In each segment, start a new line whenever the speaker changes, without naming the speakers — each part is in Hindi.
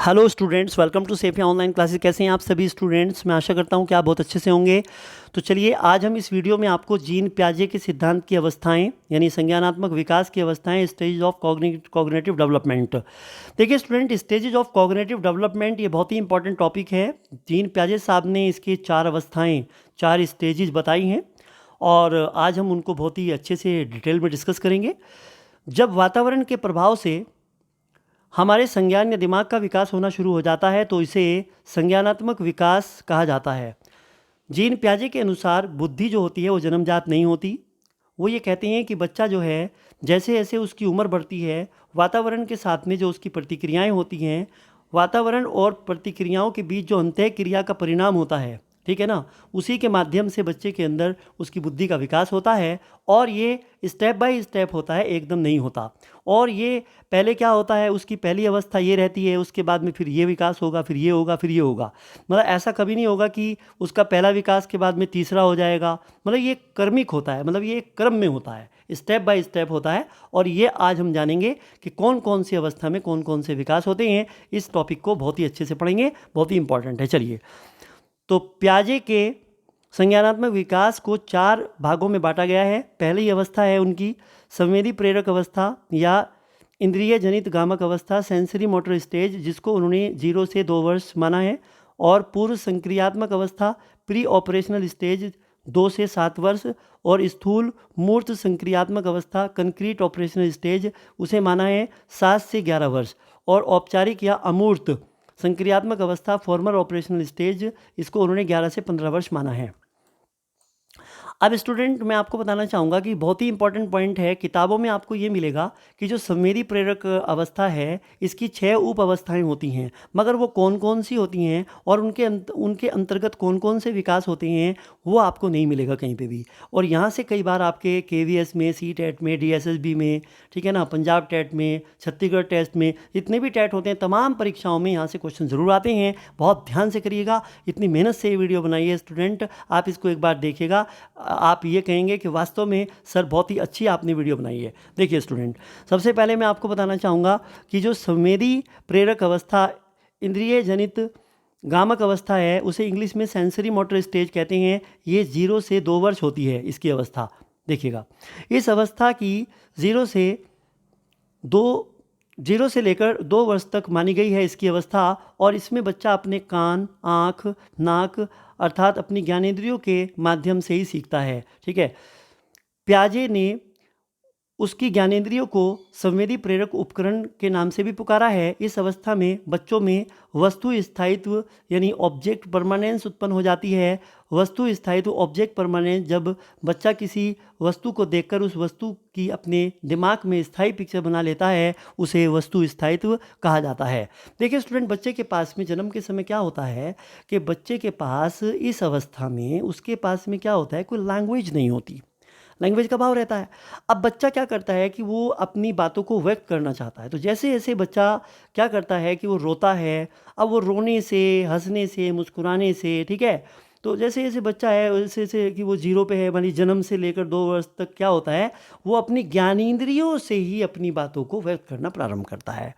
Hello students, welcome to Sefia online classes. कैसे हैं आप सभी स्टूडेंट्स? मैं आशा करता हूं कि आप बहुत अच्छे से होंगे। तो चलिए, आज हम इस वीडियो में आपको जीन पियाजे के सिद्धांत की अवस्थाएं यानी संज्ञानात्मक विकास की अवस्थाएं, स्टेज ऑफ कॉग्निटिव डेवलपमेंट। देखिए student, stages of cognitive development ये बहुत ही इंपॉर्टेंट टॉपिक है। जीन पियाजे साहब ने इसकी 4 अवस्थाएँ, 4 स्टेजेज बताई हैं और आज हम उनको बहुत ही अच्छे से डिटेल में डिस्कस करेंगे। जब वातावरण के प्रभाव से हमारे संज्ञान या दिमाग का विकास होना शुरू हो जाता है तो इसे संज्ञानात्मक विकास कहा जाता है। जीन पियाजे के अनुसार बुद्धि जो होती है वो जन्मजात नहीं होती। वो ये कहते हैं कि बच्चा जो है, जैसे जैसे उसकी उम्र बढ़ती है, वातावरण के साथ में जो उसकी प्रतिक्रियाएं होती हैं, वातावरण और प्रतिक्रियाओं के बीच जो अंतःक्रिया का परिणाम होता है, ठीक है ना, उसी के माध्यम से बच्चे के अंदर उसकी बुद्धि का विकास होता है। और ये स्टेप बाय स्टेप होता है, एकदम नहीं होता। और ये पहले क्या होता है, उसकी पहली अवस्था ये रहती है, उसके बाद में फिर ये विकास होगा, फिर ये होगा, फिर ये होगा। मतलब ऐसा कभी नहीं होगा कि उसका पहला विकास के बाद में तीसरा हो जाएगा। मतलब ये कर्मिक होता है, मतलब ये क्रम में होता है, स्टेप बाय स्टेप होता है। और ये आज हम जानेंगे कि कौन कौन सी अवस्था में कौन कौन से विकास होते हैं। इस टॉपिक को बहुत ही अच्छे से पढ़ेंगे, बहुत ही इंपॉर्टेंट है। चलिए, तो पियाजे के संज्ञानात्मक विकास को 4 भागों में बांटा गया है। पहली अवस्था है उनकी संवेदी प्रेरक अवस्था या इंद्रिय जनित गामक अवस्था, सेंसरी मोटर स्टेज, जिसको उन्होंने 0 से 2 वर्ष माना है। और पूर्व संक्रियात्मक अवस्था, प्री ऑपरेशनल स्टेज, 2 से 7 वर्ष। और स्थूल मूर्त संक्रियात्मक अवस्था, कंक्रीट ऑपरेशनल स्टेज, उसे माना है 7 से 11 वर्ष। और औपचारिक या अमूर्त संक्रियात्मक अवस्था, फॉर्मल ऑपरेशनल स्टेज, इसको उन्होंने 11 से 15 वर्ष माना है। अब स्टूडेंट, मैं आपको बताना चाहूँगा कि बहुत ही इंपॉर्टेंट पॉइंट है, किताबों में आपको ये मिलेगा कि जो संवेदी प्रेरक अवस्था है, इसकी 6 उप अवस्थाएँ होती हैं। मगर वो कौन कौन सी होती हैं और उनके अंतर्गत कौन कौन से विकास होते हैं, वो आपको नहीं मिलेगा कहीं पे भी। और यहाँ से कई बार आपके KVS में, CTET में, DSSB में, ठीक है ना, पंजाब टेट में, छत्तीसगढ़ टेस्ट में, जितने भी टेट होते हैं, तमाम परीक्षाओं में यहाँ से क्वेश्चन ज़रूर आते हैं। बहुत ध्यान से करिएगा, इतनी मेहनत से ये वीडियो बनाई है स्टूडेंट, आप इसको एक बार देखिएगा, आप ये कहेंगे कि वास्तव में सर बहुत ही अच्छी आपने वीडियो बनाई है। देखिए स्टूडेंट, सबसे पहले मैं आपको बताना चाहूँगा कि जो संवेदी प्रेरक अवस्था, इंद्रिय जनित गामक अवस्था है, उसे इंग्लिश में सेंसरी मोटर स्टेज कहते हैं। ये 0 से 2 वर्ष होती है इसकी अवस्था। देखिएगा, इस अवस्था की 0 से लेकर 2 वर्ष तक मानी गई है इसकी अवस्था। और इसमें बच्चा अपने कान, आँख, नाक अर्थात अपनी ज्ञानेंद्रियों के माध्यम से ही सीखता है। ठीक है, पियाजे ने उसकी ज्ञानेंद्रियों को संवेदी प्रेरक उपकरण के नाम से भी पुकारा है। इस अवस्था में बच्चों में वस्तु स्थायित्व यानी ऑब्जेक्ट परमानेंस उत्पन्न हो जाती है। वस्तु स्थायित्व, ऑब्जेक्ट परमानेंस, जब बच्चा किसी वस्तु को देखकर उस वस्तु की अपने दिमाग में स्थायी पिक्चर बना लेता है, उसे वस्तु स्थायित्व कहा जाता है। देखिए स्टूडेंट, बच्चे के पास में जन्म के समय क्या होता है कि बच्चे के पास इस अवस्था में, उसके पास में क्या होता है, कोई लैंग्वेज नहीं होती, लैंग्वेज का भाव रहता है। अब बच्चा क्या करता है कि वो अपनी बातों को व्यक्त करना चाहता है। तो जैसे जैसे बच्चा क्या करता है कि वो रोता है, अब वो रोने से, हंसने से, मुस्कुराने से, ठीक है, तो जैसे जैसे बच्चा है वैसे जैसे कि वो 0 पे है, मानी जन्म से लेकर 2 वर्ष तक क्या होता है, वो अपनी ज्ञानेंद्रियों से ही अपनी बातों को व्यक्त करना प्रारंभ करता है।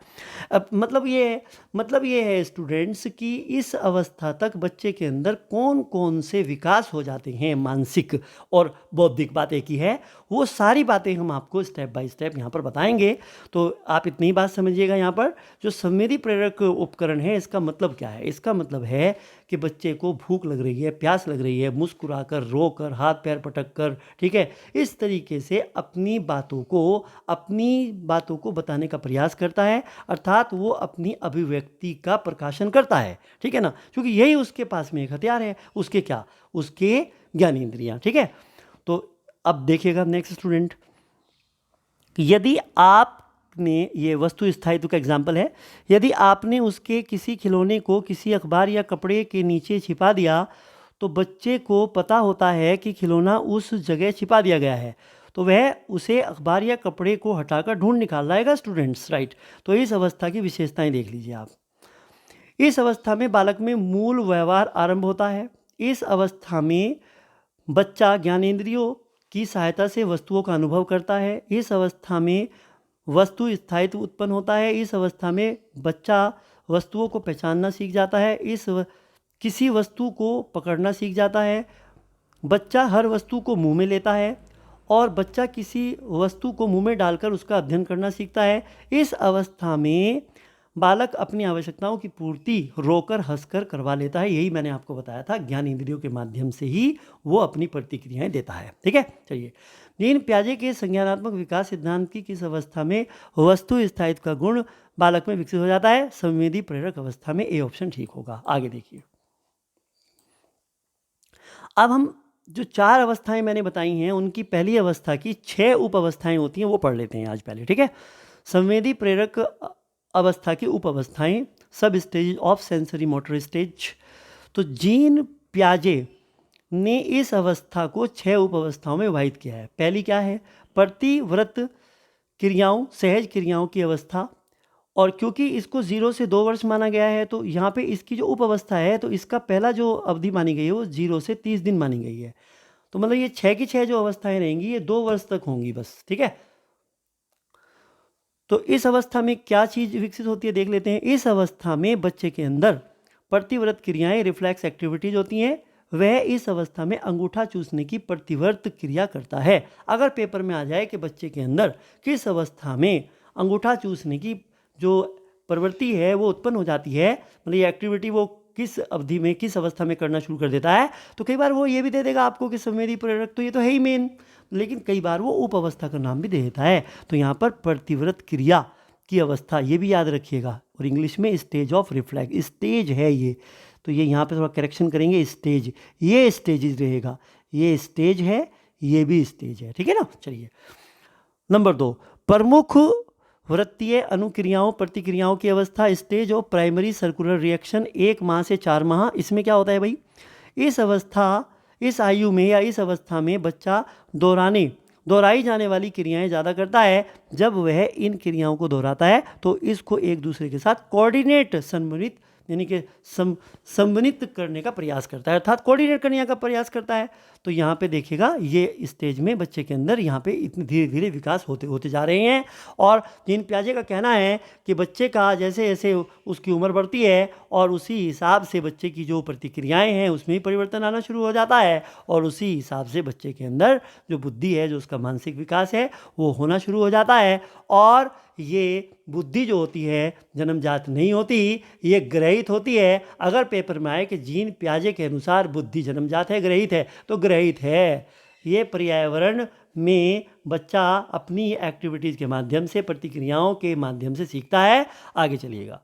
अब मतलब ये है स्टूडेंट्स कि इस अवस्था तक बच्चे के अंदर कौन कौन से विकास हो जाते हैं, मानसिक और बौद्धिक बातें की है, वो सारी बातें हम आपको स्टेप बाय स्टेप यहाँ पर बताएंगे। तो आप इतनी बात समझिएगा, यहाँ पर जो संवेदी प्रेरक उपकरण है, इसका मतलब क्या है? इसका मतलब है कि बच्चे को भूख लग रही है, प्यास लग रही है, मुस्कुराकर, रोकर, हाथ पैर पटक कर, ठीक है, इस तरीके से अपनी बातों को बताने का प्रयास करता है। अर्थात वो अपनी अभिव्यक्ति का प्रकाशन करता है, ठीक है ना, क्योंकि यही उसके पास में एक हथियार है। उसके क्या? उसके ज्ञानेंद्रियां, ठीक है। तो अब देखिएगा नेक्स्ट स्टूडेंट, यदि आपने, ये वस्तु स्थायित्व का एग्जाम्पल है, यदि आपने उसके किसी खिलौने को किसी अखबार या कपड़े के नीचे छिपा दिया तो बच्चे को पता होता है कि खिलौना उस जगह छिपा दिया गया है, तो वह उसे अखबार या कपड़े को हटाकर ढूंढ निकाल लाएगा स्टूडेंट्स, राइट। तो इस अवस्था की विशेषताएं देख लीजिए आप। इस अवस्था में बालक में मूल व्यवहार आरंभ होता है। इस अवस्था में बच्चा ज्ञानेंद्रियों की सहायता से वस्तुओं का अनुभव करता है। इस अवस्था में वस्तु स्थायित्व उत्पन्न होता है। इस अवस्था में बच्चा वस्तुओं को पहचानना सीख जाता है, किसी वस्तु को पकड़ना सीख जाता है, बच्चा हर वस्तु को मुंह में लेता है और बच्चा किसी वस्तु को मुंह में डालकर उसका अध्ययन करना सीखता है। इस अवस्था में बालक अपनी आवश्यकताओं की पूर्ति रोकर हंसकर करवा लेता है। यही मैंने आपको बताया था, ज्ञान इंद्रियों के माध्यम से ही वो अपनी प्रतिक्रियाएं देता है। ठीक है, चलिए। जीन पियाजे के संज्ञानात्मक विकास सिद्धांत की किस अवस्था में वस्तु स्थायित्व का गुण बालक में विकसित हो जाता है? संवेदी प्रेरक अवस्था में। ए ऑप्शन ठीक होगा। आगे देखिए, अब हम जो 4 अवस्थाएं मैंने बताई हैं उनकी पहली अवस्था की 6 उप अवस्थाएं होती हैं, वो पढ़ लेते हैं आज पहले। ठीक है, संवेदी प्रेरक अवस्था की उप अवस्थाएं, सब stage of sensory motor stage. तो जीन पियाजे ने इस अवस्था को 6 उप अवस्थाओं में विभाजित किया है। पहली क्या है? प्रतिव्रत क्रियाओं, सहज क्रियाओं की अवस्था। और क्योंकि इसको 0 से 2 वर्ष माना गया है तो यहाँ पे इसकी जो उप अवस्था है तो इसका पहला जो अवधि मानी गई है वो 0 से 30 दिन मानी गई है। तो मतलब ये 6 की 6 जो अवस्थाएं रहेंगी ये 2 वर्ष तक होंगी बस। ठीक है, तो इस अवस्था में क्या चीज़ विकसित होती है देख लेते हैं। इस अवस्था में बच्चे के अंदर प्रतिव्रत क्रियाएं, रिफ्लेक्स एक्टिविटीज होती हैं। वह इस अवस्था में अंगूठा चूसने की प्रतिवर्त क्रिया करता है। अगर पेपर में आ जाए कि बच्चे के अंदर किस अवस्था में अंगूठा चूसने की जो प्रवृत्ति है वो उत्पन्न हो जाती है, मतलब ये एक्टिविटी वो किस अवधि में, किस अवस्था में करना शुरू कर देता है, तो कई बार वो ये भी दे देगा आपको कि संवेदी प्रेरक, तो ये तो है ही मेन, लेकिन कई बार वो उप अवस्था का नाम भी दे देता है। तो यहाँ पर प्रतिव्रत क्रिया की अवस्था, ये भी याद रखिएगा, और इंग्लिश में स्टेज ऑफ रिफ्लेक्स, स्टेज है ये, तो ये यहाँ पे थोड़ा करेक्शन करेंगे, स्टेज, ये स्टेजेस रहेगा, ये स्टेज है, ये भी स्टेज है। ठीक है ना, चलिए। नंबर 2, प्रमुख वृत्तीय अनुक्रियाओं प्रतिक्रियाओं की अवस्था, stage of primary circular reaction, 1 माह से 4 माह। इसमें क्या होता है भाई, इस आयु में या इस अवस्था में बच्चा दोहराई जाने वाली क्रियाएं ज़्यादा करता है। जब वह इन क्रियाओं को दोहराता है तो इसको एक दूसरे के साथ कोऑर्डिनेट, समन्वित यानी कि समन्वित करने का प्रयास करता है, अर्थात कोऑर्डिनेट करने का प्रयास करता है। तो यहाँ पे देखिएगा ये स्टेज में बच्चे के अंदर यहाँ पे इतने धीरे धीरे विकास होते होते जा रहे हैं। और जीन पियाजे का कहना है कि बच्चे का जैसे जैसे उसकी उम्र बढ़ती है और उसी हिसाब से बच्चे की जो प्रतिक्रियाएं हैं उसमें भी परिवर्तन आना शुरू हो जाता है, और उसी हिसाब से बच्चे के अंदर जो बुद्धि है, जो उसका मानसिक विकास है, वो होना शुरू हो जाता है। और ये बुद्धि जो होती है जन्मजात नहीं होती, ये ग्रहित होती है। अगर पेपर में आए कि जीन पियाजे के अनुसार बुद्धि जन्मजात है, ग्रहित है, तो ग्रहित है। ये पर्यावरण में बच्चा अपनी एक्टिविटीज़ के माध्यम से, प्रतिक्रियाओं के माध्यम से सीखता है। आगे चलिएगा,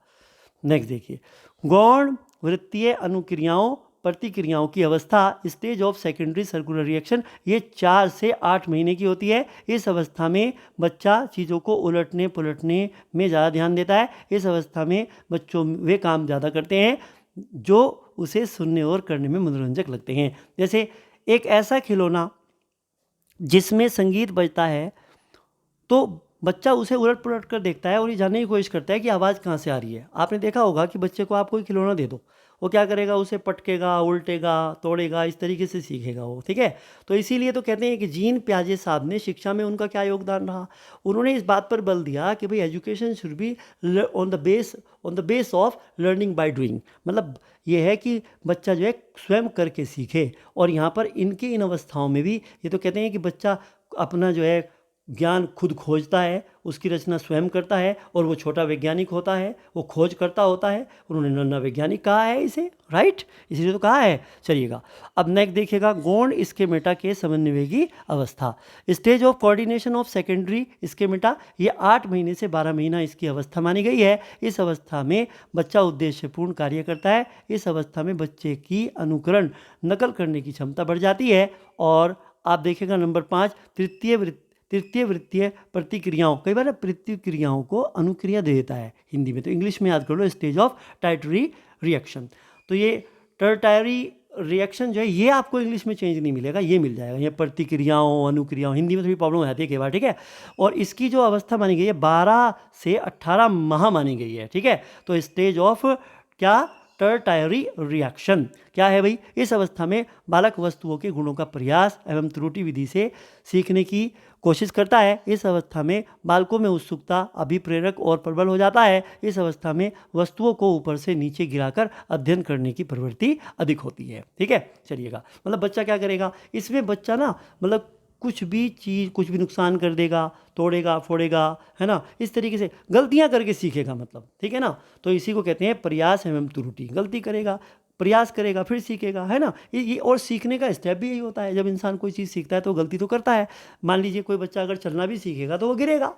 नेक्स्ट देखिए, गौण वृत्तीय अनुक्रियाओं प्रतिक्रियाओं की अवस्था, stage of secondary circular reaction, ये 4 से 8 महीने की होती है। इस अवस्था में बच्चा चीज़ों को उलटने पुलटने में ज़्यादा ध्यान देता है। इस अवस्था में बच्चों वे काम ज़्यादा करते हैं जो उसे सुनने और करने में मनोरंजक लगते हैं। जैसे एक ऐसा खिलौना जिसमें संगीत बजता है तो बच्चा उसे उलट पुलट कर देखता है और ये जानने की कोशिश करता है कि आवाज़ कहाँ से आ रही है। आपने देखा होगा कि बच्चे को आप कोई खिलौना दे दो, वो क्या करेगा, उसे पटकेगा, उल्टेगा, तोड़ेगा, इस तरीके से सीखेगा वो। ठीक है, तो इसीलिए तो कहते हैं कि जीन पियाजे साहब ने शिक्षा में उनका क्या योगदान रहा। उन्होंने इस बात पर बल दिया कि भाई education should be on the base of learning by doing, मतलब ये है कि बच्चा जो है स्वयं करके सीखे। और यहाँ पर इनकी इन अवस्थाओं में भी ये तो कहते हैं कि बच्चा अपना जो है ज्ञान खुद खोजता है, उसकी रचना स्वयं करता है, और वो छोटा वैज्ञानिक होता है, वो खोज करता होता है। उन्होंने नन्हा वैज्ञानिक कहा है इसे, राइट, इसलिए तो कहा है। चलिएगा, अब नेक्स्ट देखिएगा, गौण स्केमेटा के समन्वय की अवस्था, stage of coordination of secondary schemata, ये 8 महीने से 12 महीना इसकी अवस्था मानी गई है। इस अवस्था में बच्चा उद्देश्यपूर्ण कार्य करता है। इस अवस्था में बच्चे की अनुकरण, नकल करने की क्षमता बढ़ जाती है। और आप देखिएगा नंबर 5, तृतीय वृत्तीय प्रतिक्रियाओं, कई बार प्रतिक्रियाओं को अनुक्रिया दे देता है हिंदी में, तो इंग्लिश में याद कर लो, स्टेज ऑफ टर्टरी रिएक्शन। तो ये टर्टरी रिएक्शन जो है ये आपको इंग्लिश में चेंज नहीं मिलेगा, ये मिल जाएगा। ये प्रतिक्रियाओं, अनुक्रियाओं, हिंदी में थोड़ी प्रॉब्लम हो जाती है कई बार। ठीक है, और इसकी जो अवस्था मानी गई है 12 से 18 माह मानी गई है। ठीक है, तो स्टेज ऑफ क्या, टर्टायरी रिएक्शन। क्या है भाई? इस अवस्था में बालक वस्तुओं के गुणों का प्रयास एवं त्रुटि विधि से सीखने की कोशिश करता है। इस अवस्था में बालकों में उत्सुकता, अभिप्रेरक और प्रबल हो जाता है। इस अवस्था में वस्तुओं को ऊपर से नीचे गिराकर अध्ययन करने की प्रवृत्ति अधिक होती है। ठीक है, चलिएगा। मतलब बच्चा क्या करेगा इसमें? बच्चा ना मतलब कुछ भी चीज़, कुछ भी नुकसान कर देगा, तोड़ेगा फोड़ेगा, है ना, इस तरीके से गलतियां करके सीखेगा, मतलब। ठीक है ना, तो इसी को कहते हैं प्रयास एवं त्रुटि। गलती करेगा, प्रयास करेगा, फिर सीखेगा, है ना। ये और सीखने का स्टेप भी यही होता है। जब इंसान कोई चीज़ सीखता है तो गलती तो करता है। मान लीजिए कोई बच्चा अगर चलना भी सीखेगा तो वो गिरेगा,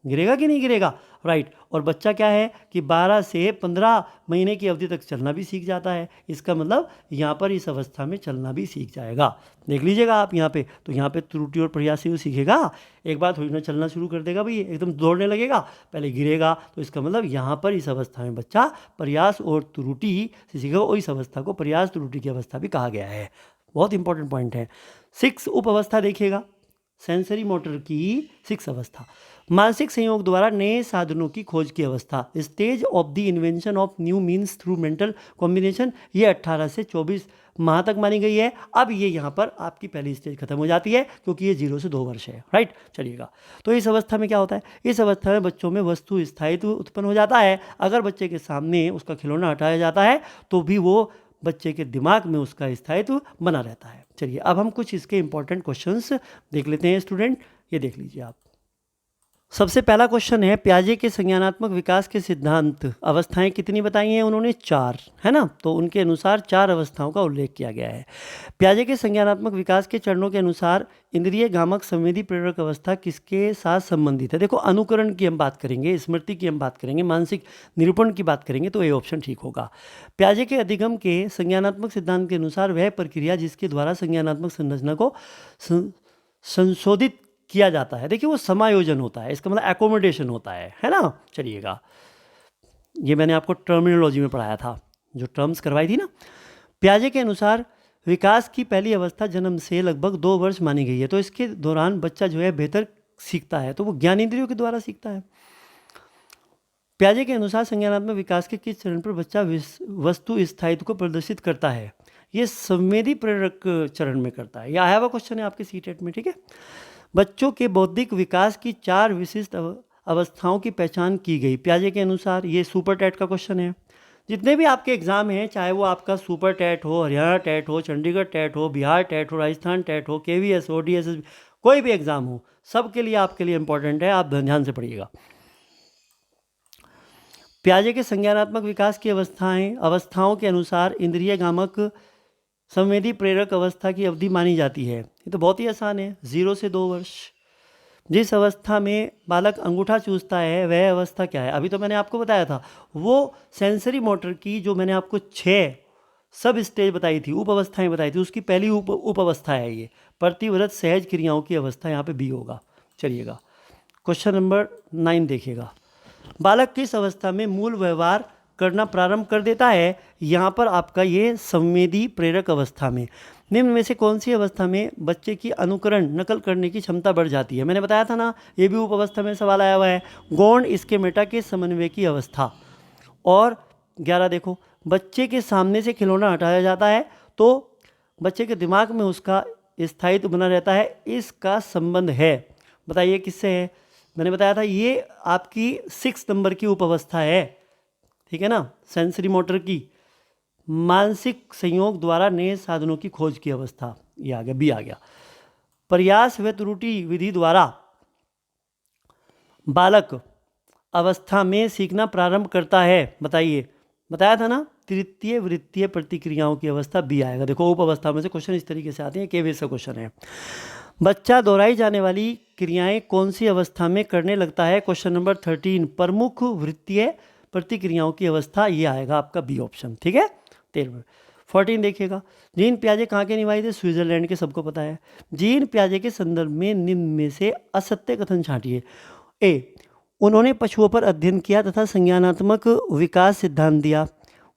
गिरेगा कि नहीं गिरेगा? राइट। और बच्चा क्या है कि 12 से 15 महीने की अवधि तक चलना भी सीख जाता है। इसका मतलब यहाँ पर इस अवस्था में चलना भी सीख जाएगा। देख लीजिएगा आप यहाँ पे, तो यहाँ पे त्रुटि और प्रयास से वो सीखेगा। एक बार थोड़ी ना चलना शुरू कर देगा भाई, एकदम दौड़ने लगेगा, पहले गिरेगा। तो इसका मतलब यहाँ पर इस अवस्था में बच्चा प्रयास और त्रुटि से सीखेगा, और इस अवस्था को प्रयास त्रुटि की अवस्था भी कहा गया है। बहुत इंपॉर्टेंट पॉइंट है। 6 उप अवस्था देखिएगा, सेंसरी मोटर की 6 अवस्था। मानसिक संयोग द्वारा नए साधनों की खोज की अवस्था, stage of the invention of new means through mental combination, ये 18 से 24 माह तक मानी गई है। अब ये यहाँ पर आपकी पहली स्टेज खत्म हो जाती है, क्योंकि ये 0 से 2 वर्ष है। राइट, चलिएगा। तो इस अवस्था में क्या होता है? इस अवस्था में बच्चों में वस्तु स्थायित्व उत्पन्न हो जाता है। अगर बच्चे के सामने उसका खिलौना हटाया जाता है तो भी वो बच्चे के दिमाग में उसका स्थायित्व बना रहता है। चलिए, अब हम कुछ इसके इंपॉर्टेंट क्वेश्चंस देख लेते हैं स्टूडेंट। ये देख लीजिए आप। सबसे पहला क्वेश्चन है, पियाजे के संज्ञानात्मक विकास के सिद्धांत अवस्थाएं कितनी बताई हैं? उन्होंने 4, है ना। तो उनके अनुसार 4 अवस्थाओं का उल्लेख किया गया है। पियाजे के संज्ञानात्मक विकास के चरणों के अनुसार इंद्रिय गामक संवेदी प्रेरक अवस्था किसके साथ संबंधित है? देखो, अनुकरण की हम बात करेंगे, स्मृति की हम बात करेंगे, मानसिक निरूपण की बात करेंगे, तो ये ऑप्शन ठीक होगा। पियाजे के अधिगम के संज्ञानात्मक सिद्धांत के अनुसार वह प्रक्रिया जिसके द्वारा संज्ञानात्मक संरचना को संशोधित किया जाता है। देखिए, वो समायोजन होता है, इसका मतलब एकोमोडेशन होता है ना। चलिएगा, ये मैंने आपको टर्मिनोलॉजी में पढ़ाया था, जो टर्म्स करवाई थी ना। पियाजे के अनुसार विकास की पहली अवस्था जन्म से लगभग 2 वर्ष मानी गई है। तो इसके दौरान बच्चा जो है बेहतर सीखता है, तो वो ज्ञानेंद्रियों के द्वारा सीखता है। पियाजे के अनुसार संज्ञानात्मक विकास के किस चरण पर बच्चा वस्तु स्थायित्व को प्रदर्शित करता है? ये संवेदी प्रेरक चरण में करता है। यह आया हुआ क्वेश्चन है आपके सीटेट में। ठीक है। बच्चों के बौद्धिक विकास की 4 विशिष्ट अवस्थाओं की पहचान की गई पियाजे के अनुसार। ये सुपर टेट का क्वेश्चन है। जितने भी आपके एग्जाम हैं, चाहे वो आपका सुपर टेट हो, हरियाणा टेट हो, चंडीगढ़ टेट हो, बिहार टेट हो, राजस्थान टेट हो, KVS हो, DSS, कोई भी एग्जाम हो, सबके लिए आपके लिए इंपॉर्टेंट है। आप ध्यान से पढ़िएगा। पियाजे के संज्ञानात्मक विकास की अवस्थाओं के अनुसार इंद्रिय गामक संवेदी प्रेरक अवस्था की अवधि मानी जाती है। ये तो बहुत ही आसान है, 0 से 2 वर्ष। जिस अवस्था में बालक अंगूठा चूसता है वह अवस्था क्या है? अभी तो मैंने आपको बताया था, वो सेंसरी मोटर की जो मैंने आपको 6 सब स्टेज बताई थी, उप अवस्थाएं बताई थी, उसकी पहली उप अवस्था है ये प्रतिव्रत सहज क्रियाओं की अवस्था। यहाँ पे बी होगा। चलिएगा, क्वेश्चन नंबर 9 देखिएगा। बालक किस अवस्था में मूल व्यवहार करना प्रारंभ कर देता है? यहाँ पर आपका ये संवेदी प्रेरक अवस्था में। निम्न में से कौन सी अवस्था में बच्चे की अनुकरण नकल करने की क्षमता बढ़ जाती है? मैंने बताया था ना, ये भी उप अवस्था में सवाल आया हुआ है। गौण स्केमेटा के समन्वय की अवस्था। और 11 देखो, बच्चे के सामने से खिलौना हटाया जाता है तो बच्चे के दिमाग में उसका स्थायित्व बना रहता है। इसका संबंध है, बताइए किससे है? मैंने बताया था ये आपकी 6 नंबर की उप अवस्था है। ठीक है ना, सेंसरी मोटर की मानसिक संयोग द्वारा नए साधनों की खोज की अवस्था। ये आ गया, बी आ गया। प्रयास व त्रुटि विधि द्वारा बालक अवस्था में सीखना प्रारंभ करता है। बताइए, बताया था ना, तृतीय वृत्तीय प्रतिक्रियाओं की अवस्था, बी आएगा। देखो, उप अवस्था में से क्वेश्चन इस तरीके से आते हैं, KVS का क्वेश्चन है। बच्चा दोहराई जाने वाली क्रियाएं कौन सी अवस्था में करने लगता है? क्वेश्चन नंबर 13, प्रमुख वृत्तीय प्रतिक्रियाओं की अवस्था। ये आएगा आपका बी ऑप्शन। ठीक है। 14 देखिएगा। जीन पियाजे कहाँ के निवासी थे? स्विट्जरलैंड के, सबको पता है। जीन पियाजे के संदर्भ में निम्न में से असत्य कथन छांटिए। ए, उन्होंने पशुओं पर अध्ययन किया तथा संज्ञानात्मक विकास सिद्धांत दिया।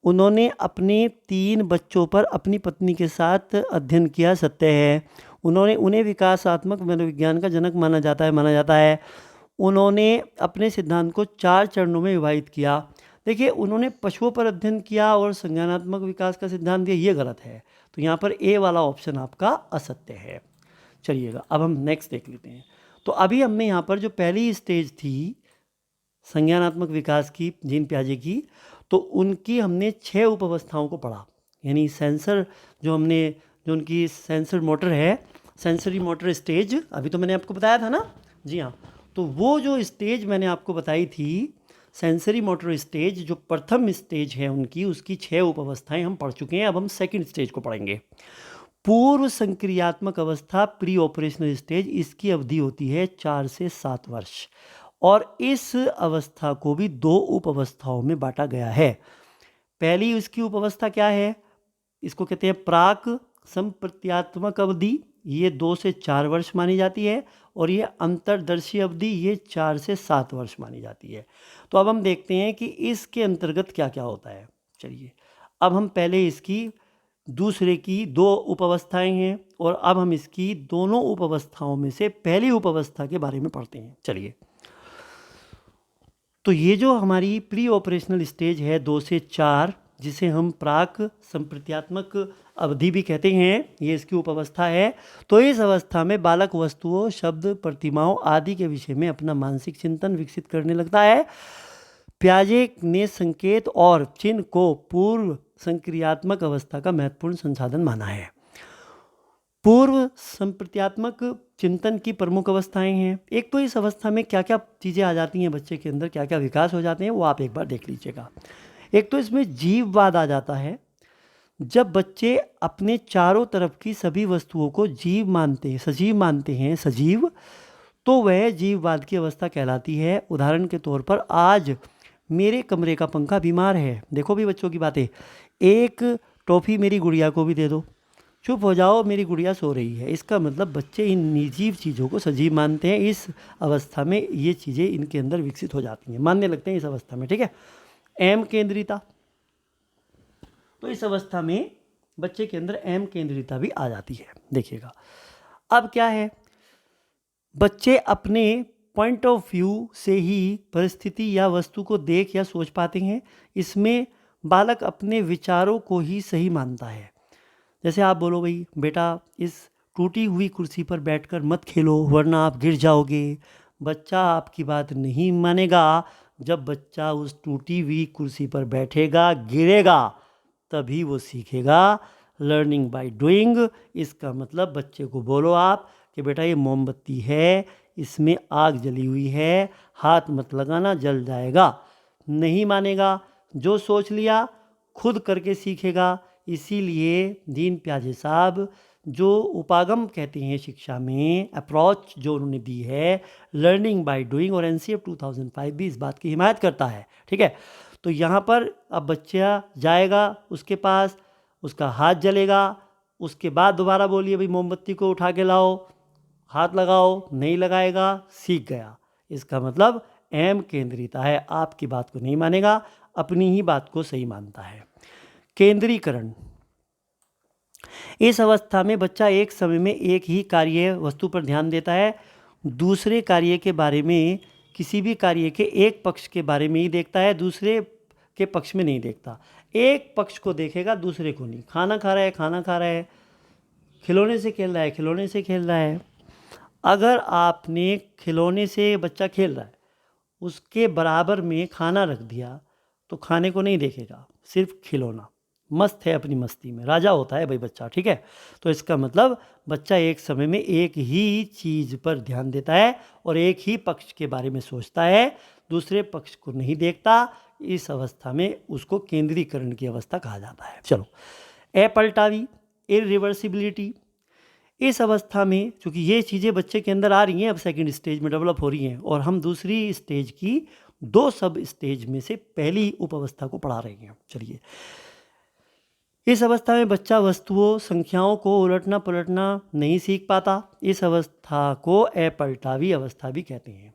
उन्होंने अपने 3 बच्चों पर अपनी पत्नी के साथ अध्ययन किया, सत्य है। उन्हें विकासात्मक मनोविज्ञान का जनक माना जाता है। उन्होंने अपने सिद्धांत को 4 चरणों में विभाजित किया। देखिए उन्होंने पशुओं पर अध्ययन किया और संज्ञानात्मक विकास का सिद्धांत दिया, ये गलत है। तो यहाँ पर ए वाला ऑप्शन आपका असत्य है। चलिएगा अब हम नेक्स्ट देख लेते हैं। तो अभी हमने यहाँ पर जो पहली स्टेज थी संज्ञानात्मक विकास की जीन पियाजे की, तो उनकी हमने 6 उपावस्थाओं को पढ़ा। यानी सेंसर जो उनकी सेंसर मोटर है, सेंसरी मोटर स्टेज, अभी तो मैंने आपको बताया था ना। जी हाँ, तो वो जो स्टेज मैंने आपको बताई थी सेंसरी मोटर स्टेज, जो प्रथम स्टेज है उनकी, उसकी 6 उपावस्थाएं हम पढ़ चुके हैं। अब हम सेकंड स्टेज को पढ़ेंगे। पूर्व संक्रियात्मक अवस्था, प्री ऑपरेशनल स्टेज, इसकी अवधि होती है 4 से 7 वर्ष और इस अवस्था को भी 2 उप अवस्थाओं में बांटा गया है। पहली उसकी उप अवस्था क्या है, इसको कहते हैं प्राक संप्रत्यात्मक अवधि, ये 2 से 4 वर्ष मानी जाती है और ये अंतर्दर्शी अवधि, ये 4 से 7 वर्ष मानी जाती है। तो अब हम देखते हैं कि इसके अंतर्गत क्या क्या होता है। चलिए अब हम पहले इसकी दूसरे की 2 उपावस्थाएं हैं और अब हम इसकी दोनों उपावस्थाओं में से पहली उपावस्था के बारे में पढ़ते हैं। चलिए, तो ये जो हमारी प्री ऑपरेशनल स्टेज है 2 से 4, जिसे हम प्राक संप्रत्यात्मक अवधि भी कहते हैं, ये इसकी उपावस्था है। तो इस अवस्था में बालक वस्तुओं, शब्द, प्रतिमाओं आदि के विषय में अपना मानसिक चिंतन विकसित करने लगता है। पियाजे ने संकेत और चिन्ह को पूर्व संक्रियात्मक अवस्था का महत्वपूर्ण संसाधन माना है। पूर्व संप्रत्यात्मक चिंतन की प्रमुख अवस्थाएं हैं। एक तो इस अवस्था में क्या क्या चीज़ें आ जाती हैं बच्चे के अंदर, क्या क्या विकास हो जाते हैं, वो आप एक बार देख लीजिएगा। एक तो इसमें जीववाद आ जाता है। जब बच्चे अपने चारों तरफ की सभी वस्तुओं को जीव मानते हैं, सजीव मानते हैं, सजीव, तो वह जीववाद की अवस्था कहलाती है। उदाहरण के तौर पर आज मेरे कमरे का पंखा बीमार है, देखो भी बच्चों की बातें, एक टॉफ़ी मेरी गुड़िया को भी दे दो, चुप हो जाओ मेरी गुड़िया सो रही है। इसका मतलब बच्चे इन निर्जीव चीज़ों को सजीव मानते हैं। इस अवस्था में ये चीज़ें इनके अंदर विकसित हो जाती हैं, मानने लगते हैं इस अवस्था में। ठीक है, एम केंद्रिता, तो इस अवस्था में बच्चे के अंदर एम केंद्रिता भी आ जाती है। देखिएगा अब क्या है, बच्चे अपने पॉइंट ऑफ व्यू से ही परिस्थिति या वस्तु को देख या सोच पाते हैं। इसमें बालक अपने विचारों को ही सही मानता है। जैसे आप बोलो भाई बेटा इस टूटी हुई कुर्सी पर बैठकर मत खेलो वरना आप गिर जाओगे, बच्चा आपकी बात नहीं मानेगा। जब बच्चा उस टूटी हुई कुर्सी पर बैठेगा, गिरेगा, तभी वो सीखेगा। Learning by doing. इसका मतलब बच्चे को बोलो आप कि बेटा ये मोमबत्ती है, इसमें आग जली हुई है, हाथ मत लगाना जल जाएगा। नहीं मानेगा, जो सोच लिया खुद करके सीखेगा। इसीलिए दीन पियाजे साहब जो उपागम कहते हैं शिक्षा में, अप्रोच जो उन्होंने दी है लर्निंग बाय डूइंग, और एनसीएफ 2005 भी इस बात की हिमायत करता है। ठीक है, तो यहाँ पर अब बच्चा जाएगा उसके पास, उसका हाथ जलेगा, उसके बाद दोबारा बोलिए भाई मोमबत्ती को उठा के लाओ, हाथ लगाओ, नहीं लगाएगा, सीख गया। इसका मतलब एम केंद्रिता है, आपकी बात को नहीं मानेगा, अपनी ही बात को सही मानता है। केंद्रीकरण, इस अवस्था में बच्चा एक समय में एक ही कार्य वस्तु पर ध्यान देता है, दूसरे कार्य के बारे में, किसी भी कार्य के एक पक्ष के बारे में ही देखता है, दूसरे के पक्ष में नहीं देखता। एक पक्ष को देखेगा, दूसरे को नहीं। खाना खा रहा है, खाना खा रहा है, खिलौने से खेल रहा है, खिलौने से खेल रहा है। अगर आपने खिलौने से बच्चा खेल रहा है उसके बराबर में खाना रख दिया तो खाने को नहीं देखेगा, सिर्फ खिलौना, मस्त है अपनी मस्ती में, राजा होता है भाई बच्चा। ठीक है, तो इसका मतलब बच्चा एक समय में एक ही चीज़ पर ध्यान देता है और एक ही पक्ष के बारे में सोचता है, दूसरे पक्ष को नहीं देखता। इस अवस्था में उसको केंद्रीकरण की अवस्था कहा जाता है। चलो, अपलटावी, इरिवर्सिबिलिटी, इस अवस्था में चूँकि ये चीज़ें बच्चे के अंदर आ रही हैं, अब सेकंड स्टेज में डेवलप हो रही हैं और हम दूसरी स्टेज की 2 सब स्टेज में से पहली उप अवस्था को पढ़ा रहे हैं। चलिए, इस अवस्था में बच्चा वस्तुओं, संख्याओं को उलटना पलटना नहीं सीख पाता। इस अवस्था को अपलटावी अवस्था भी कहते हैं।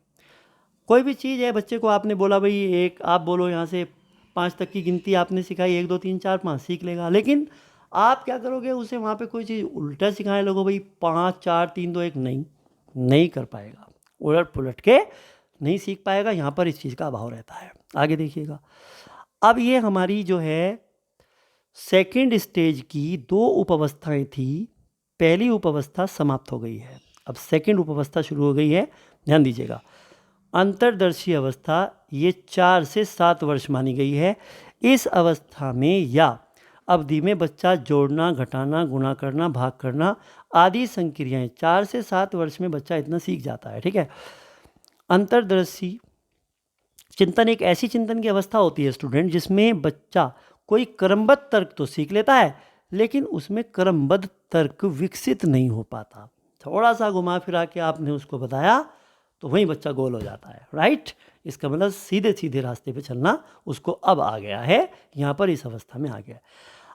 कोई भी चीज़ है, बच्चे को आपने बोला भाई एक, आप बोलो यहाँ से 5 तक की गिनती आपने सिखाई, 1 2 3 4 5 सीख लेगा, लेकिन आप क्या करोगे, उसे वहाँ पे कोई चीज़ उल्टा सिखाए लोगो भाई 5 4 3 2 1, नहीं कर पाएगा, उलट पुलट के नहीं सीख पाएगा। यहाँ पर इस चीज़ का अभाव रहता है। आगे देखिएगा, अब ये हमारी जो है सेकेंड स्टेज की 2 उपावस्थाएं थी। पहली उपावस्था समाप्त हो गई है, अब सेकेंड उपावस्था शुरू हो गई है। ध्यान दीजिएगा, अंतर्दर्शी अवस्था ये 4 से 7 वर्ष मानी गई है। इस अवस्था में या अवधि में बच्चा जोड़ना, घटाना, गुणा करना, भाग करना आदि संक्रियाएं 4 से 7 वर्ष में बच्चा इतना सीख जाता है। ठीक है। अंतर्दर्शी चिंतन एक ऐसी चिंतन की अवस्था होती है स्टूडेंट जिसमें बच्चा कोई क्रमबद्ध तर्क तो सीख लेता है, लेकिन उसमें क्रमबद्ध तर्क विकसित नहीं हो पाता। थोड़ा सा घुमा फिरा के आपने उसको बताया तो वहीं बच्चा गोल हो जाता है। राइट। इसका मतलब सीधे सीधे रास्ते पे चलना उसको अब आ गया है, यहाँ पर इस अवस्था में आ गया है।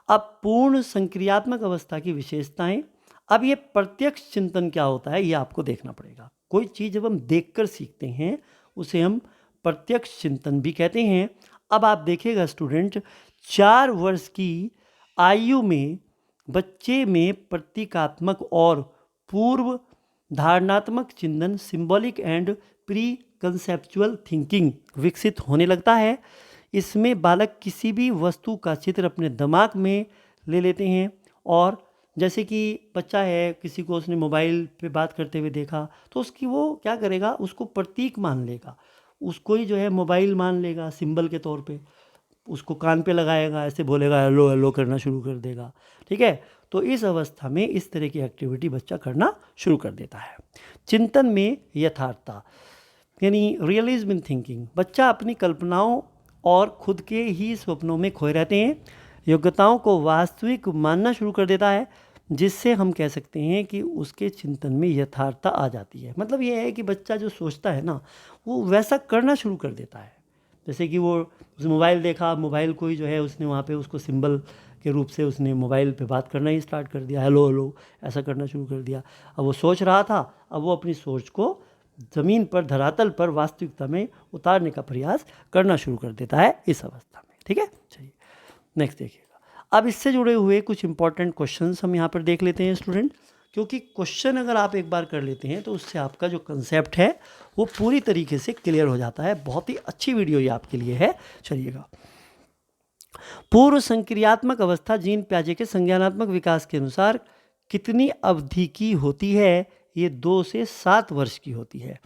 अब पूर्ण संक्रियात्मक अवस्था की विशेषताएं। अब ये प्रत्यक्ष चिंतन क्या होता है ये आपको देखना पड़ेगा। कोई चीज़ जब हम देखकर सीखते हैं उसे हम प्रत्यक्ष चिंतन भी कहते हैं। अब आप देखिएगा स्टूडेंट, 4 वर्ष की आयु में बच्चे में प्रतीकात्मक और पूर्व धारणात्मक चिंतन, symbolic and pre conceptual thinking विकसित होने लगता है। इसमें बालक किसी भी वस्तु का चित्र अपने दिमाग में ले लेते हैं, और जैसे कि बच्चा है, किसी को उसने मोबाइल पे बात करते हुए देखा तो उसकी वो क्या करेगा, उसको प्रतीक मान लेगा, उसको ही जो है मोबाइल मान लेगा सिंबल के तौर पे, उसको कान पे लगाएगा, ऐसे बोलेगा हेलो हेलो करना शुरू कर देगा। ठीक है। तो इस अवस्था में इस तरह की एक्टिविटी बच्चा करना शुरू कर देता है। चिंतन में यथार्थता यानी रियलिज्म इन थिंकिंग, बच्चा अपनी कल्पनाओं और खुद के ही स्वप्नों में खोए रहते हैं, योग्यताओं को वास्तविक मानना शुरू कर देता है, जिससे हम कह सकते हैं कि उसके चिंतन में यथार्थता आ जाती है। मतलब ये है कि बच्चा जो सोचता है ना वो वैसा करना शुरू कर देता है। जैसे कि वो उस मोबाइल देखा, मोबाइल को ही जो है उसने वहाँ पे उसको सिंबल के रूप से उसने मोबाइल पे बात करना ही स्टार्ट कर दिया, हेलो हेलो ऐसा करना शुरू कर दिया। अब वो सोच रहा था, अब वो अपनी सोच को ज़मीन पर, धरातल पर वास्तविकता में उतारने का प्रयास करना शुरू कर देता है इस अवस्था में। ठीक है। चलिए नेक्स्ट देखिएगा। अब इससे जुड़े हुए कुछ इंपॉर्टेंट क्वेश्चंस हम यहाँ पर देख लेते हैं स्टूडेंट, क्योंकि क्वेश्चन अगर आप एक बार कर लेते हैं तो उससे आपका जो कंसेप्ट है वो पूरी तरीके से क्लियर हो जाता है। बहुत ही अच्छी वीडियो ये आपके लिए है। चलिएगा, पूर्व संक्रियात्मक अवस्था जीन प्याजे के संज्ञानात्मक विकास के अनुसार कितनी अवधि की होती है? ये 2 से 7 वर्ष की होती है।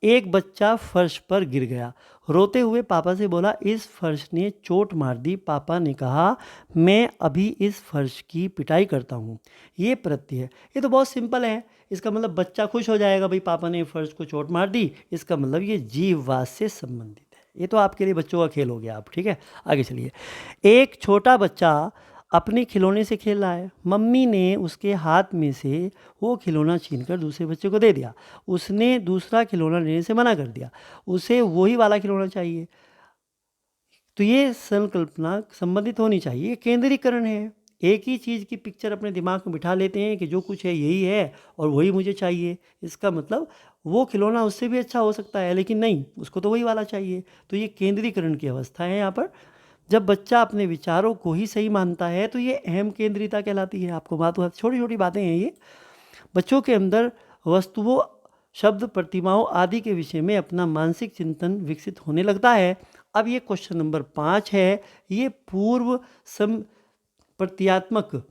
एक बच्चा फर्श पर गिर गया, रोते हुए पापा से बोला इस फर्श ने चोट मार दी। पापा ने कहा मैं अभी इस फर्श की पिटाई करता हूँ। ये प्रत्यय है, ये तो बहुत सिंपल है। इसका मतलब बच्चा खुश हो जाएगा, भाई पापा ने फर्श को चोट मार दी, इसका मतलब ये जीववाद से संबंधित है। ये तो आपके लिए बच्चों का खेल हो गया आप। ठीक है, आगे चलिए। एक छोटा बच्चा अपने खिलौने से खेल रहा है, मम्मी ने उसके हाथ में से वो खिलौना छीनकर दूसरे बच्चे को दे दिया। उसने दूसरा खिलौना लेने से मना कर दिया, उसे वही वाला खिलौना चाहिए। तो ये संकल्पना संबंधित होनी चाहिए, ये केंद्रीकरण है। एक ही चीज़ की पिक्चर अपने दिमाग में बिठा लेते हैं कि जो कुछ है यही है और वही मुझे चाहिए। इसका मतलब वो खिलौना उससे भी अच्छा हो सकता है, लेकिन नहीं, उसको तो वही वाला चाहिए। तो ये केंद्रीकरण की अवस्था है यहाँ पर। जब बच्चा अपने विचारों को ही सही मानता है तो ये अहम केंद्रिता कहलाती है। आपको बात, छोटी छोटी बातें हैं ये। बच्चों के अंदर वस्तुओं, शब्द, प्रतिमाओं आदि के विषय में अपना मानसिक चिंतन विकसित होने लगता है। अब ये क्वेश्चन नंबर 5 है, ये पूर्व प्रत्यात्मक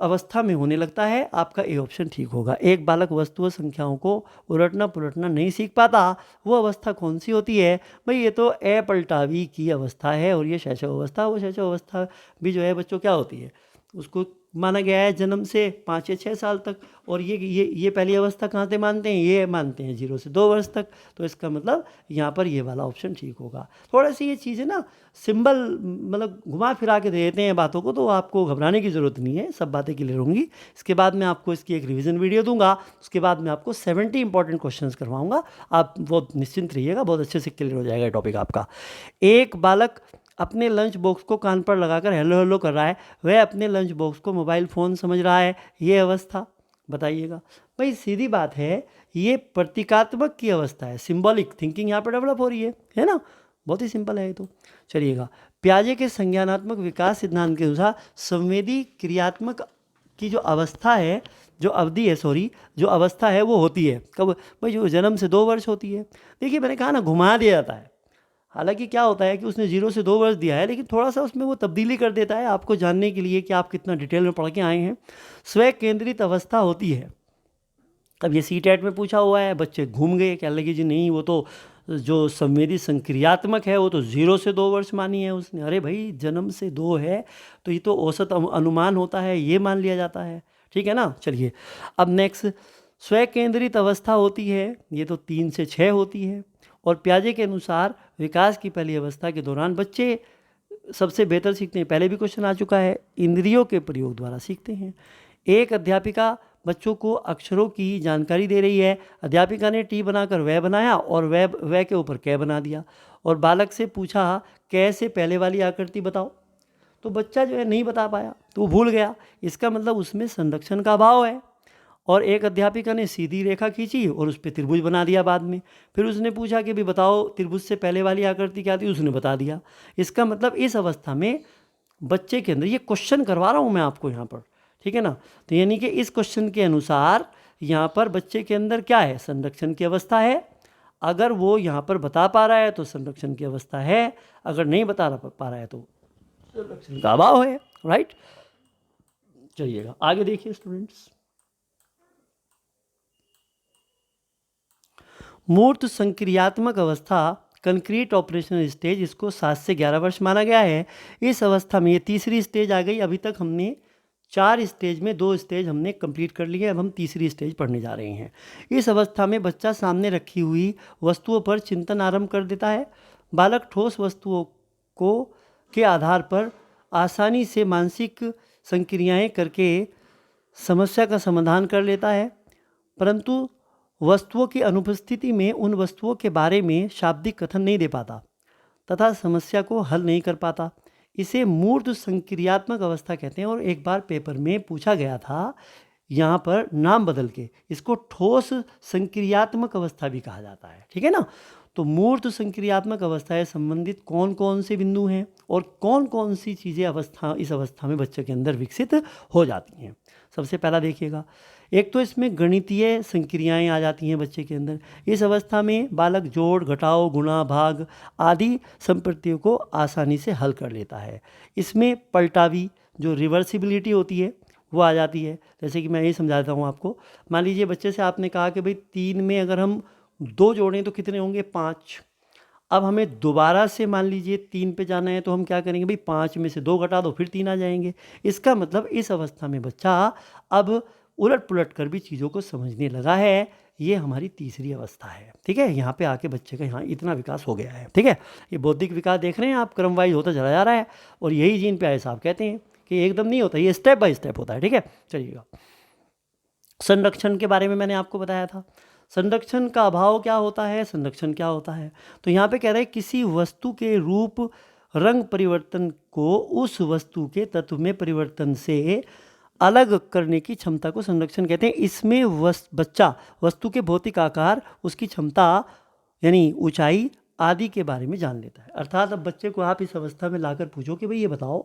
अवस्था में होने लगता है। आपका ए ऑप्शन ठीक होगा। एक बालक वस्तु व संख्याओं को उलटना पुलटना नहीं सीख पाता, वो अवस्था कौन सी होती है? भाई ये तो अपलटावी की अवस्था है, और ये शैशव अवस्था, वो शैशव अवस्था भी जो है बच्चों क्या होती है, उसको माना गया है जन्म से 5 या 6 साल तक। और ये पहली अवस्था कहाँ से मानते हैं? ये मानते हैं 0 से 2 वर्ष तक। तो इसका मतलब यहाँ पर ये वाला ऑप्शन ठीक होगा। थोड़ा सी ये चीज़ें ना सिंबल मतलब घुमा फिरा के दे देते हैं बातों को, तो आपको घबराने की ज़रूरत नहीं है, सब बातें क्लियर होंगी। इसके बाद मैं आपको इसकी एक रिवीजन वीडियो दूंगा, उसके बाद मैं आपको 70 इंपॉर्टेंट क्वेश्चन करवाऊँगा। आप वो निश्चिंत रहिएगा, बहुत अच्छे से क्लियर हो जाएगा टॉपिक आपका। एक बालक अपने लंच बॉक्स को कान पर लगाकर हेलो हेलो कर रहा है, वह अपने लंच बॉक्स को मोबाइल फ़ोन समझ रहा है, ये अवस्था बताइएगा। भाई सीधी बात है, ये प्रतीकात्मक की अवस्था है, सिंबॉलिक थिंकिंग यहाँ पर डेवलप हो रही है ना। बहुत ही सिंपल है ये तो। चलिएगा, प्याजे के संज्ञानात्मक विकास सिद्धांत के अनुसार संवेदी क्रियात्मक की जो अवस्था है, जो अवधि है, जो अवस्था है वो होती है कब? भाई जो जन्म से 2 वर्ष होती है। देखिए मैंने कहा ना, घुमा दिया जाता है। हालांकि क्या होता है कि उसने 0 से 2 वर्ष दिया है, लेकिन थोड़ा सा उसमें वो तब्दीली कर देता है आपको जानने के लिए कि आप कितना डिटेल में पढ़ के आए हैं। स्वयं केंद्रित अवस्था होती है। अब ये सीटेट में पूछा हुआ है, बच्चे घूम गए, क्या लगे जी नहीं वो तो जो संवेदी संक्रियात्मक है वो तो 0 से 2 वर्ष मानी है उसने। अरे भाई जन्म से 2 है तो ये तो औसत अनुमान होता है, ये मान लिया जाता है, ठीक है ना। चलिए अब नेक्स्ट, स्वयं केंद्रित अवस्था होती है, ये तो 3 से 6 होती है। और पियाजे के अनुसार विकास की पहली अवस्था के दौरान बच्चे सबसे बेहतर सीखते हैं, पहले भी क्वेश्चन आ चुका है, इंद्रियों के प्रयोग द्वारा सीखते हैं। एक अध्यापिका बच्चों को अक्षरों की जानकारी दे रही है। अध्यापिका ने टी बनाकर वह बनाया और वह के ऊपर कै बना दिया, और बालक से पूछा कैसे पहले वाली आकृति बताओ, तो बच्चा जो है नहीं बता पाया, तो वो भूल गया। इसका मतलब उसमें संरक्षण का अभाव है। और एक अध्यापिका ने सीधी रेखा खींची और उस पर त्रिभुज बना दिया बाद में। फिर उसने पूछा कि भाई बताओ त्रिभुज से पहले वाली आकृति क्या थी, उसने बता दिया। इसका मतलब इस अवस्था में बच्चे के अंदर, ये क्वेश्चन करवा रहा हूँ मैं आपको यहाँ पर, ठीक है ना। तो यानी कि इस क्वेश्चन के अनुसार यहाँ पर बच्चे के अंदर क्या है, संरक्षण की अवस्था है। अगर वो यहाँ पर बता पा रहा है तो संरक्षण की अवस्था है, अगर नहीं बता पा रहा है तो संरक्षण का अभाव है, राइट। चलिएगा आगे देखिए स्टूडेंट्स। मूर्त संक्रियात्मक अवस्था, कंक्रीट ऑपरेशनल स्टेज, इसको 7 से 11 वर्ष माना गया है। इस अवस्था में ये तीसरी स्टेज आ गई। अभी तक हमने 4 स्टेज में 2 स्टेज हमने कंप्लीट कर लिए, अब हम तीसरी स्टेज पढ़ने जा रहे हैं। इस अवस्था में बच्चा सामने रखी हुई वस्तुओं पर चिंतन आरंभ कर देता है। बालक ठोस वस्तुओं को के आधार पर आसानी से मानसिक संक्रियाएं करके समस्या का समाधान कर लेता है, परंतु वस्तुओं की अनुपस्थिति में उन वस्तुओं के बारे में शाब्दिक कथन नहीं दे पाता तथा समस्या को हल नहीं कर पाता। इसे मूर्त संक्रियात्मक अवस्था कहते हैं। और एक बार पेपर में पूछा गया था यहाँ पर नाम बदल के, इसको ठोस संक्रियात्मक अवस्था भी कहा जाता है, ठीक है ना। तो मूर्त संक्रियात्मक अवस्था है संबंधित कौन कौन से बिंदु हैं और कौन कौन सी चीज़ें इस अवस्था में बच्चे के अंदर विकसित हो जाती हैं। सबसे पहला देखिएगा, एक तो इसमें गणितीय संक्रियाएं आ जाती हैं बच्चे के अंदर। इस अवस्था में बालक जोड़, घटाव, गुणा, भाग आदि संपत्तियों को आसानी से हल कर लेता है। इसमें पलटावी जो रिवर्सिबिलिटी होती है वो आ जाती है। जैसे कि मैं ये समझा देता हूँ आपको। मान लीजिए बच्चे से आपने कहा कि भाई 3 में अगर हम 2 जोड़ें तो कितने होंगे, 5। अब हमें दोबारा से मान लीजिए 3 पे जाना है, तो हम क्या करेंगे भाई 5 में से 2 घटा दो, फिर 3 आ जाएंगे। इसका मतलब इस अवस्था में बच्चा अब उलट पुलट कर भी चीज़ों को समझने लगा है। ये हमारी तीसरी अवस्था है, ठीक है। यहाँ पे आके बच्चे का यहाँ इतना विकास हो गया है, ठीक है। ये बौद्धिक विकास देख रहे हैं आप, क्रम वाइज होता चला जा रहा है। और यही जीन प्यारे साहब कहते हैं कि एकदम नहीं होता, ये स्टेप बाय स्टेप होता है, ठीक है। चलिएगा, संरक्षण के बारे में मैंने आपको बताया था। संरक्षण का अभाव क्या होता है, संरक्षण क्या होता है। तो यहाँ पे कह रहे हैं किसी वस्तु के रूप रंग परिवर्तन को उस वस्तु के तत्व में परिवर्तन से अलग करने की क्षमता को संरक्षण कहते हैं। इसमें बच्चा वस्तु के भौतिक आकार, उसकी क्षमता यानी ऊंचाई आदि के बारे में जान लेता है। अर्थात अब बच्चे को आप इस अवस्था में लाकर पूछो कि भाई ये बताओ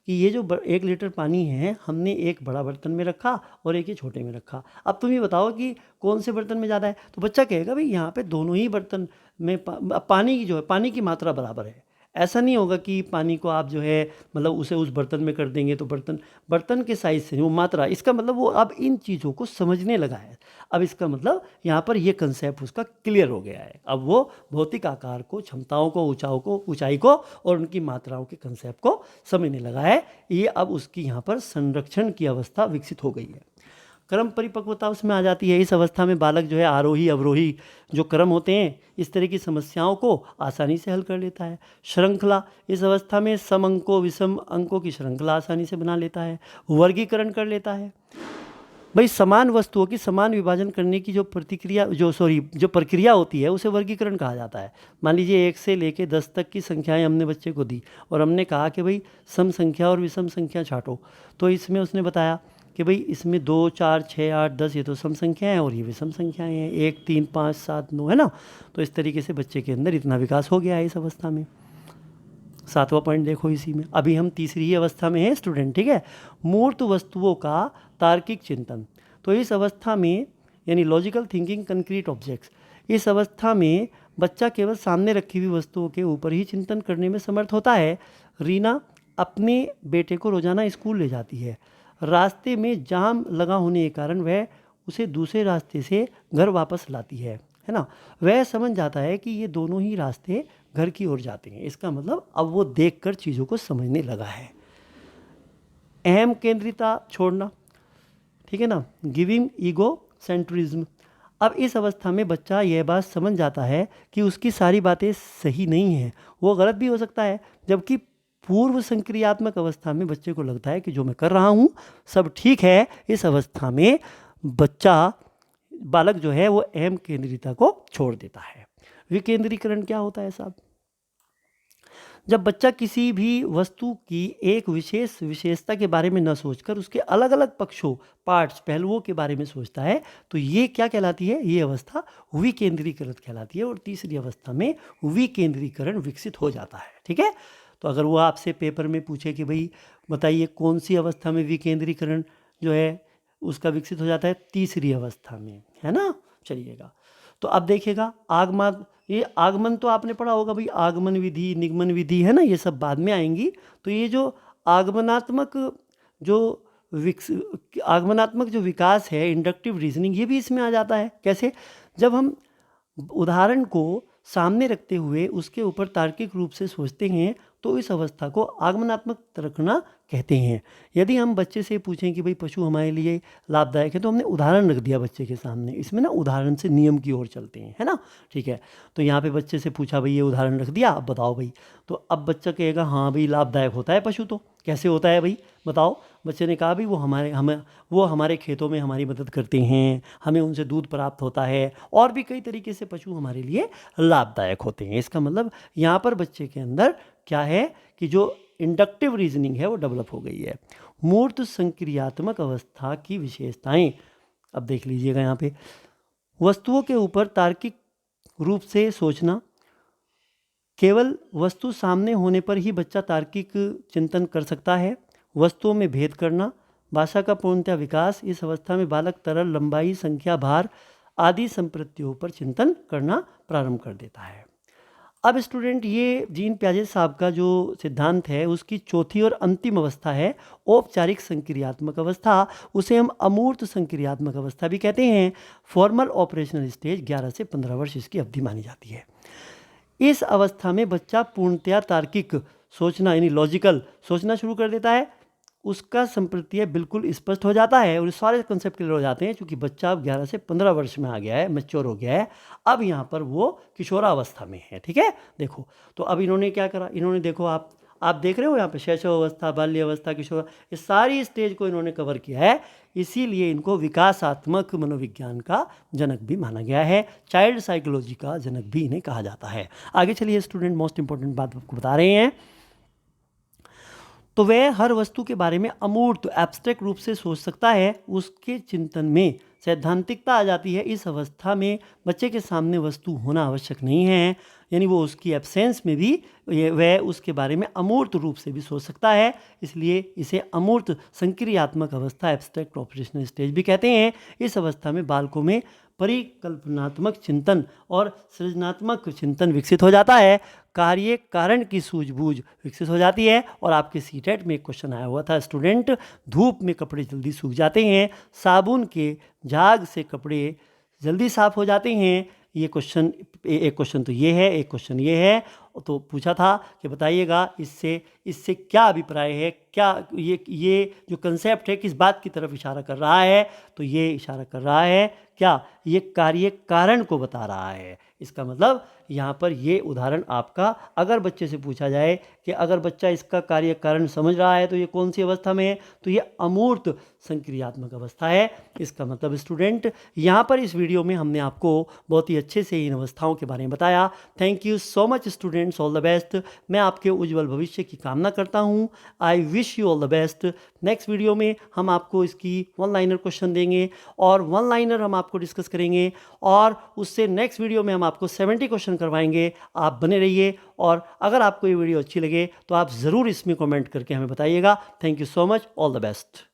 कि ये जो 1 लीटर पानी है हमने एक बड़ा बर्तन में रखा और एक ही छोटे में रखा, अब तुम ये बताओ कि कौन से बर्तन में ज़्यादा है। तो बच्चा कहेगा भाई यहाँ पे दोनों ही बर्तन में पानी की जो है, पानी की मात्रा बराबर है। ऐसा नहीं होगा कि पानी को आप जो है मतलब उसे उस बर्तन में कर देंगे तो बर्तन के साइज से वो मात्रा, इसका मतलब वो अब इन चीज़ों को समझने लगा है। अब इसका मतलब यहाँ पर ये कंसेप्ट उसका क्लियर हो गया है। अब वो भौतिक आकार को, क्षमताओं को, ऊंचाई को और उनकी मात्राओं के कंसेप्ट को समझने लगा है। ये अब उसकी यहाँ पर संरक्षण की अवस्था विकसित हो गई है। क्रम परिपक्वता उसमें आ जाती है। इस अवस्था में बालक जो है आरोही अवरोही जो क्रम होते हैं इस तरह की समस्याओं को आसानी से हल कर लेता है। श्रृंखला, इस अवस्था में सम अंकों विषम अंकों की श्रृंखला आसानी से बना लेता है। वर्गीकरण कर लेता है। भाई समान वस्तुओं की समान विभाजन करने की जो प्रक्रिया होती है उसे वर्गीकरण कहा जाता है। मान लीजिए 1 से लेकर 10 तक की संख्याएं हमने बच्चे को दी और हमने कहा कि भाई सम संख्या और विषम संख्या छांटो, तो इसमें उसने बताया कि भाई इसमें 2, 4, 6, 8, 10 ये तो सम संख्याएं हैं और ये विषम संख्याएं हैं, 1, 3, 5, 7, 9, है ना। तो इस तरीके से बच्चे के अंदर इतना विकास हो गया है इस अवस्था में। 7वां पॉइंट देखो इसी में, अभी हम तीसरी ही अवस्था में हैं स्टूडेंट, ठीक है। मूर्त वस्तुओं का तार्किक चिंतन, तो इस अवस्था में यानी लॉजिकल थिंकिंग कंक्रीट ऑब्जेक्ट्स, इस अवस्था में बच्चा केवल सामने रखी हुई वस्तुओं के ऊपर ही चिंतन करने में समर्थ होता है। रीना अपने बेटे को रोजाना स्कूल ले जाती है। रास्ते में जाम लगा होने के कारण वह उसे दूसरे रास्ते से घर वापस लाती है ना। वह समझ जाता है कि ये दोनों ही रास्ते घर की ओर जाते हैं। इसका मतलब अब वो देखकर चीज़ों को समझने लगा है। अहम केंद्रिता छोड़ना, ठीक है ना, गिविंग ईगो सेंट्रिज्म। अब इस अवस्था में बच्चा यह बात समझ जाता है कि उसकी सारी बातें सही नहीं हैं, वो गलत भी हो सकता है। जबकि पूर्व संक्रियात्मक अवस्था में बच्चे को लगता है कि जो मैं कर रहा हूँ सब ठीक है। इस अवस्था में बालक जो है वो अहम केंद्रिता को छोड़ देता है। विकेंद्रीकरण क्या होता है साहब? जब बच्चा किसी भी वस्तु की एक विशेष विशेषता के बारे में न सोचकर उसके अलग अलग पक्षों, पार्ट्स, पहलुओं के बारे में सोचता है तो ये क्या कहलाती है? ये अवस्था विकेंद्रीकृत कहलाती है। और तीसरी अवस्था में विकेंद्रीकरण विकसित हो जाता है। ठीक है, तो अगर वो आपसे पेपर में पूछे कि भाई बताइए कौन सी अवस्था में विकेंद्रीकरण जो है उसका विकसित हो जाता है? तीसरी अवस्था में, है ना। चलिएगा, तो अब देखिएगा ये आगमन तो आपने पढ़ा होगा भाई, आगमन विधि, निगमन विधि, है ना, ये सब बाद में आएंगी। तो ये जो आगमनात्मक जो विकास है, इंडक्टिव रीजनिंग, ये भी इसमें आ जाता है। कैसे? जब हम उदाहरण को सामने रखते हुए उसके ऊपर तार्किक रूप से सोचते हैं तो इस अवस्था को आगमनात्मक तर्कना कहते हैं। यदि हम बच्चे से पूछें कि भाई पशु हमारे लिए लाभदायक है, तो हमने उदाहरण रख दिया बच्चे के सामने। इसमें ना उदाहरण से नियम की ओर चलते हैं, है ना। ठीक है, तो यहाँ पे बच्चे से पूछा भाई ये उदाहरण रख दिया, अब बताओ भाई। तो अब बच्चा कहेगा हाँ भाई लाभदायक होता है पशु। तो कैसे होता है भाई बताओ? बच्चे ने कहा भाई वो हमारे खेतों में हमारी मदद करते हैं, हमें उनसे दूध प्राप्त होता है, और भी कई तरीके से पशु हमारे लिए लाभदायक होते हैं। इसका मतलब यहाँ पर बच्चे के अंदर क्या है कि जो इंडक्टिव रीजनिंग है वो डेवलप हो गई है। मूर्त संक्रियात्मक अवस्था की विशेषताएं अब देख लीजिएगा। यहाँ पे वस्तुओं के ऊपर तार्किक रूप से सोचना, केवल वस्तु सामने होने पर ही बच्चा तार्किक चिंतन कर सकता है। वस्तुओं में भेद करना, भाषा का पूर्णतः विकास। इस अवस्था में बालक तरल, लंबाई, संख्या, भार आदि संप्रत्तियों पर चिंतन करना प्रारंभ कर देता है। अब स्टूडेंट, ये जीन पियाजे साहब का जो सिद्धांत है उसकी चौथी और अंतिम अवस्था है औपचारिक संक्रियात्मक अवस्था। उसे हम अमूर्त संक्रियात्मक अवस्था भी कहते हैं। फॉर्मल ऑपरेशनल स्टेज 11 से 15 वर्ष इसकी अवधि मानी जाती है। इस अवस्था में बच्चा पूर्णतया तार्किक सोचना यानी लॉजिकल सोचना शुरू कर देता है। उसका संप्रत्यय बिल्कुल स्पष्ट हो जाता है और सारे कंसेप्ट क्लियर हो जाते हैं, क्योंकि बच्चा अब 11 से 15 वर्ष में आ गया है, मैच्योर हो गया है। अब यहाँ पर वो किशोरावस्था में है। ठीक है, देखो तो अब इन्होंने क्या करा, इन्होंने देखो आप देख रहे हो यहाँ पे शैशव अवस्था, बाल्य अवस्था, किशोर, इस सारी स्टेज को इन्होंने कवर किया है। इसीलिए इनको विकासात्मक मनोविज्ञान का जनक भी माना गया है, चाइल्ड साइकोलॉजी का जनक भी इन्हें कहा जाता है। आगे चलिए स्टूडेंट, मोस्ट इंपॉर्टेंट बात आपको बता रहे हैं। तो वह हर वस्तु के बारे में अमूर्त एब्स्ट्रैक्ट रूप से सोच सकता है। उसके चिंतन में सैद्धांतिकता आ जाती है। इस अवस्था में बच्चे के सामने वस्तु होना आवश्यक नहीं है, यानी वो उसकी एब्सेंस में भी वह उसके बारे में अमूर्त रूप से भी सोच सकता है। इसलिए इसे अमूर्त संक्रियात्मक अवस्था, एब्स्ट्रैक्ट ऑपरेशनल स्टेज भी कहते हैं। इस अवस्था में बालकों में परिकल्पनात्मक चिंतन और सृजनात्मक चिंतन विकसित हो जाता है। कार्य कारण की सूझबूझ विकसित हो जाती है। और आपके सीटेट में एक क्वेश्चन आया हुआ था स्टूडेंट, धूप में कपड़े जल्दी सूख जाते हैं, साबुन के झाग से कपड़े जल्दी साफ हो जाते हैं। ये क्वेश्चन, एक क्वेश्चन तो ये है, एक क्वेश्चन ये है। तो पूछा था कि बताइएगा इससे क्या अभिप्राय है, क्या ये जो कंसेप्ट है किस बात की तरफ इशारा कर रहा है? तो ये इशारा कर रहा है क्या, ये कार्य कारण को बता रहा है। इसका मतलब यहाँ पर ये उदाहरण आपका, अगर बच्चे से पूछा जाए कि अगर बच्चा इसका कार्य कारण समझ रहा है तो ये कौन सी अवस्था में है, तो ये अमूर्त संक्रियात्मक अवस्था है। इसका मतलब स्टूडेंट, यहाँ पर इस वीडियो में हमने आपको बहुत ही अच्छे से इन अवस्थाओं के बारे में बताया। Thank you so much students, all the best. मैं आपके उज्जवल भविष्य की कामना करता हूँ। I wish you all the best. Next video में हम आपको इसकी वन लाइनर क्वेश्चन देंगे और वन लाइनर हम आपको डिस्कस करेंगे, और उससे नेक्स्ट वीडियो में हम आपको 70 क्वेश्चन करवाएंगे। आप बने रहिए, और अगर आपको ये वीडियो अच्छी लगे तो आप ज़रूर इसमें कमेंट करके हमें बताइएगा। Thank you so much, all the best.